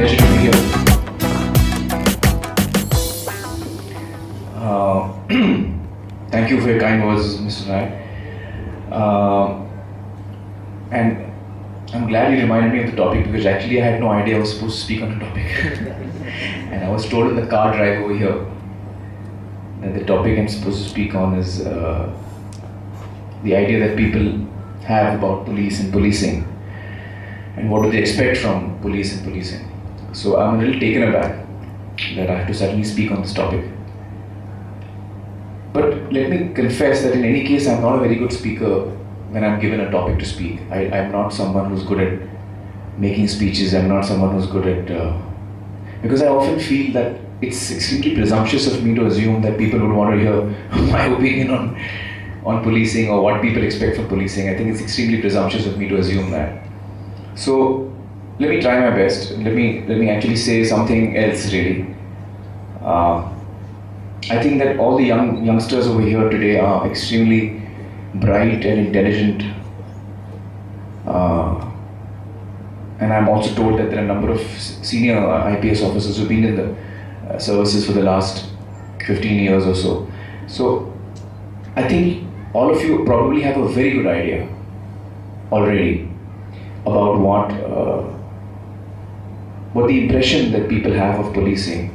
pleasure to be here. Thank you for your kind words, Mr. Rai. And I'm glad you reminded me of the topic, because actually I had no idea I was supposed to speak on the topic. And I was told in the car drive over here that the topic I'm supposed to speak on is the idea that people have about police and policing, and what do they expect from police and policing. So I'm a little taken aback that I have to suddenly speak on this topic. But let me confess that in any case, I'm not a very good speaker when I'm given a topic to speak. I'm not someone who's good at making speeches. I'm not someone who's good at... because I often feel that it's extremely presumptuous of me to assume that people would want to hear my opinion on policing or what people expect from policing. I think it's extremely presumptuous of me to assume that. So let me try my best. Let me actually say something else really. I think that all the youngsters over here today are extremely bright and intelligent. And I'm also told that there are a number of senior IPS officers who've been in the services for the last 15 years or so. So I think all of you probably have a very good idea already about what the impression that people have of policing,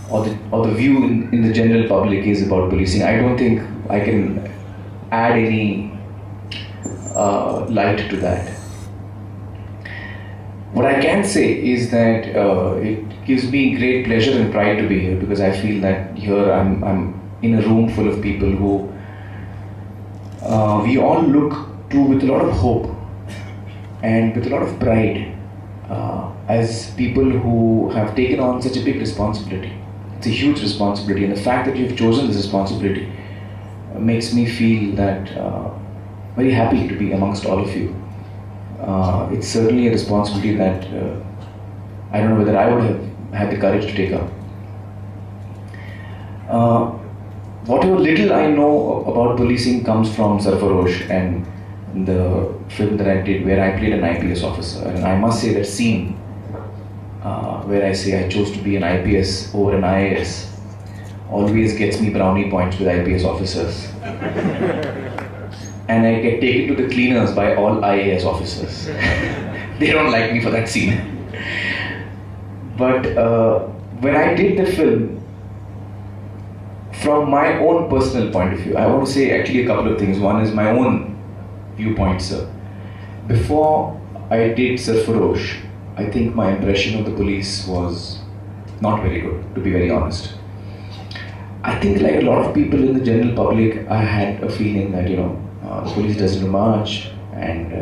or the view in the general public is about policing. I don't think I can add any light to that. What I can say is that it gives me great pleasure and pride to be here, because I feel that here I'm in a room full of people who we all look to with a lot of hope and with a lot of pride as people who have taken on such a big responsibility. It's a huge responsibility, and the fact that you've chosen this responsibility makes me feel that very happy to be amongst all of you. It's certainly a responsibility that I don't know whether I would have had the courage to take up. Whatever little I know about policing comes from Sarfarosh and the film that I did where I played an IPS officer. And I must say that scene where I say I chose to be an IPS over an IAS always gets me brownie points with IPS officers. And I get taken to the cleaners by all IAS officers. They don't like me for that scene. But when I did the film, from my own personal point of view, I want to say actually a couple of things. One is my own viewpoint, sir. Before I did Sarfarosh, I think my impression of the police was not very good, to be very honest. I think like a lot of people in the general public, I had a feeling that, the police doesn't do much, and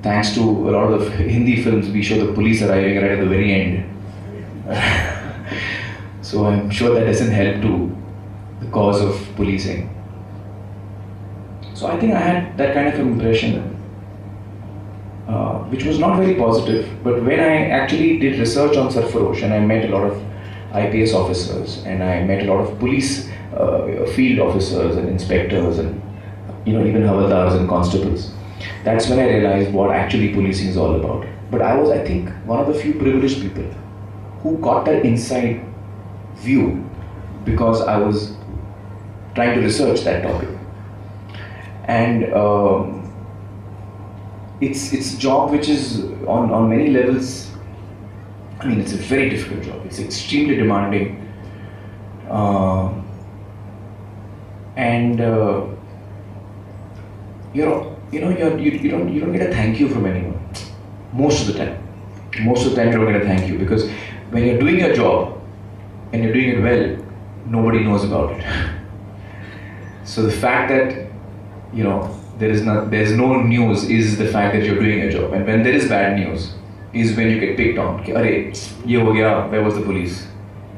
thanks to a lot of Hindi films, we show the police arriving right at the very end. So I'm sure that doesn't help to the cause of policing. So I think I had that kind of impression, which was not very positive. But when I actually did research on Sarfarosh, and I met a lot of IPS officers, and I met a lot of police field officers and inspectors, and even havaldars and constables, that's when I realized what actually policing is all about. But I was, I think, one of the few privileged people who got that inside view because I was trying to research that topic. And it's a job which is on many levels, I mean, it's a very difficult job. It's extremely demanding. And you don't get a thank you from anyone. Most of the time you don't get a thank you, because when you're doing your job and you're doing it well, nobody knows about it. So the fact that there's no news is the fact that you're doing your job, and when there is bad news is when you get picked on. Arey, ye ho gaya, where was the police?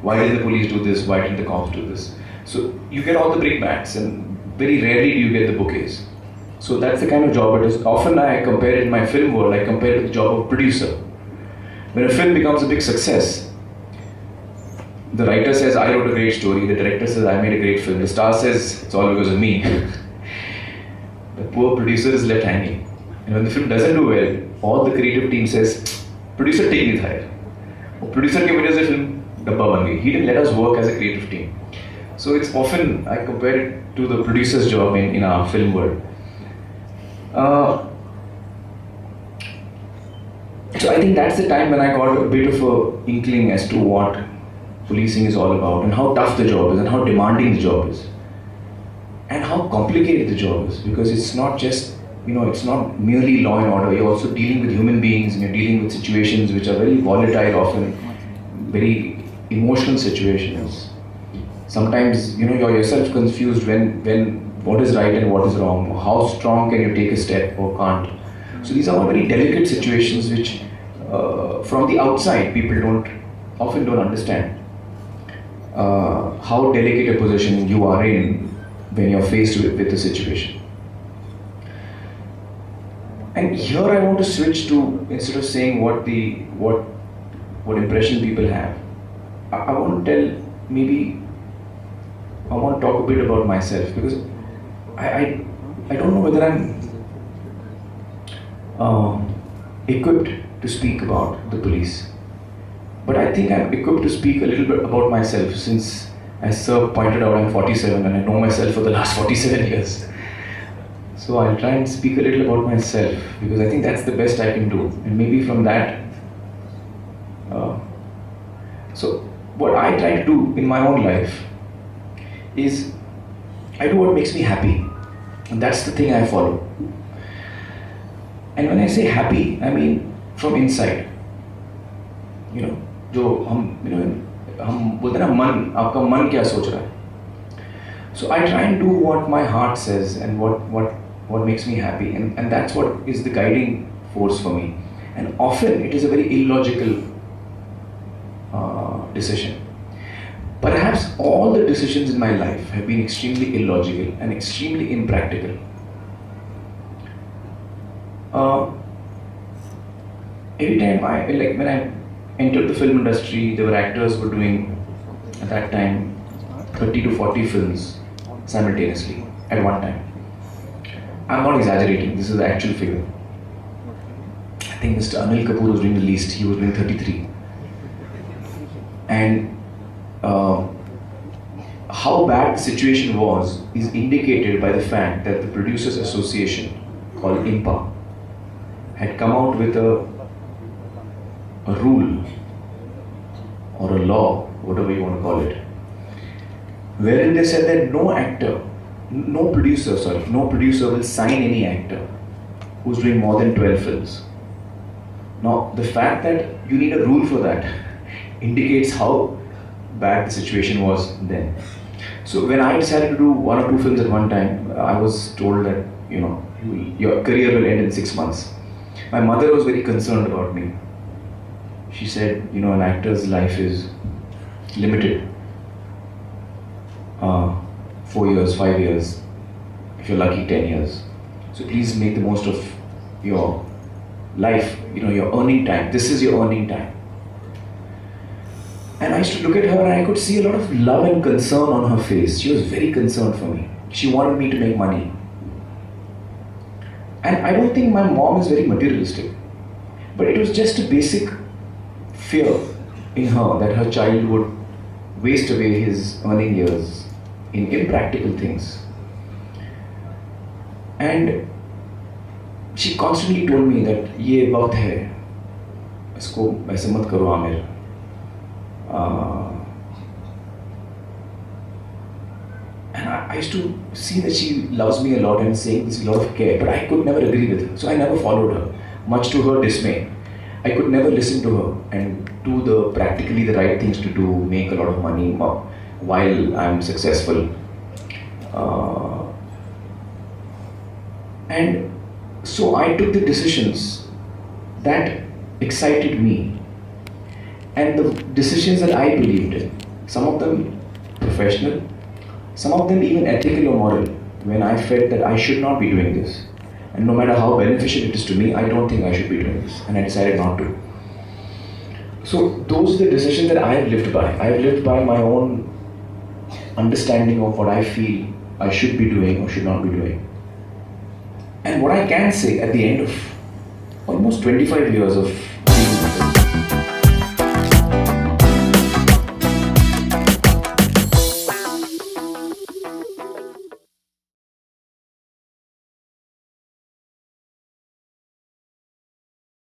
Why did the police do this? Why didn't the cops do this? So you get all the brickbats, and very rarely do you get the bouquets. So that's the kind of job it is. Often I compare it in my film world, I compare it to the job of producer. When a film becomes a big success, the writer says, I wrote a great story, the director says, I made a great film, the star says, it's all because of me. The poor producer is left hanging. And when the film doesn't do well, all the creative team says, producer take नहीं था यार, वो producer की वजह से film डब्बा बन गई. He didn't let us work as a creative team. So it's often I compare it to the producer's job in our film world. So I think that's the time when I got a bit of a inkling as to what policing is all about, and how tough the job is, and how demanding the job is, and how complicated the job is, because it's not just, it's not merely law and order. You're also dealing with human beings, and you're dealing with situations which are very volatile, often very emotional situations. Sometimes you're yourself confused when what is right and what is wrong. How strong can you take a step or can't? So these are all very delicate situations which from the outside people often don't understand how delicate a position you are in when you're faced with a situation. And here I want to switch to, instead of saying what impression people have, I want to tell, maybe I want to talk a bit about myself, because I don't know whether I'm equipped to speak about the police, but I think I'm equipped to speak a little bit about myself, since, as Sir pointed out, I'm 47 and I know myself for the last 47 years. So I'll try and speak a little about myself, because I think that's the best I can do, and maybe from that. So what I try to do in my own life is I do what makes me happy, and that's the thing I follow. And when I say happy, I mean from inside. जो हम बोलते हैं ना, मन, आपका मन क्या सोच रहा है. So I try and do what my heart says and what makes me happy, and that's what is the guiding force for me. And often it is a very illogical decision. Perhaps all the decisions in my life have been extremely illogical and extremely impractical. Every time when I entered the film industry, there were actors who were doing, at that time, 30 to 40 films simultaneously at one time. I'm not exaggerating, this is the actual figure. I think Mr. Anil Kapoor was doing the least, he was doing 33. And how bad the situation was is indicated by the fact that the Producers Association, called IMPA, had come out with a rule or a law, whatever you want to call it, wherein they said that no producer will sign any actor who's doing more than 12 films. Now, the fact that you need a rule for that indicates how bad the situation was then. So when I decided to do 1 or 2 films at one time, I was told that, your career will end in 6 months. My mother was very concerned about me. She said, an actor's life is limited. 4 years, 5 years, if you're lucky 10 years. So please make the most of your life, your earning time. This is your earning time. And I used to look at her and I could see a lot of love and concern on her face. She was very concerned for me. She wanted me to make money. And I don't think my mom is very materialistic, but it was just a basic fear in her that her child would waste away his earning years in impractical things. And she constantly told me that ये वक्त है, इसको ऐसे मत करो Aamir. And I used to see that she loves me a lot and saying this with a lot of care, but I could never agree with her. So I never followed her, much to her dismay. I could never listen to her and do practically the right things to do, make a lot of money while I'm successful. And so I took the decisions that excited me, and the decisions that I believed in, some of them professional, some of them even ethical or moral, when I felt that I should not be doing this. And no matter how beneficial it is to me, I don't think I should be doing this. And I decided not to. So those are the decisions that I have lived by. I have lived by my own understanding of what I feel I should be doing or should not be doing. And what I can say at the end of almost 25 years of being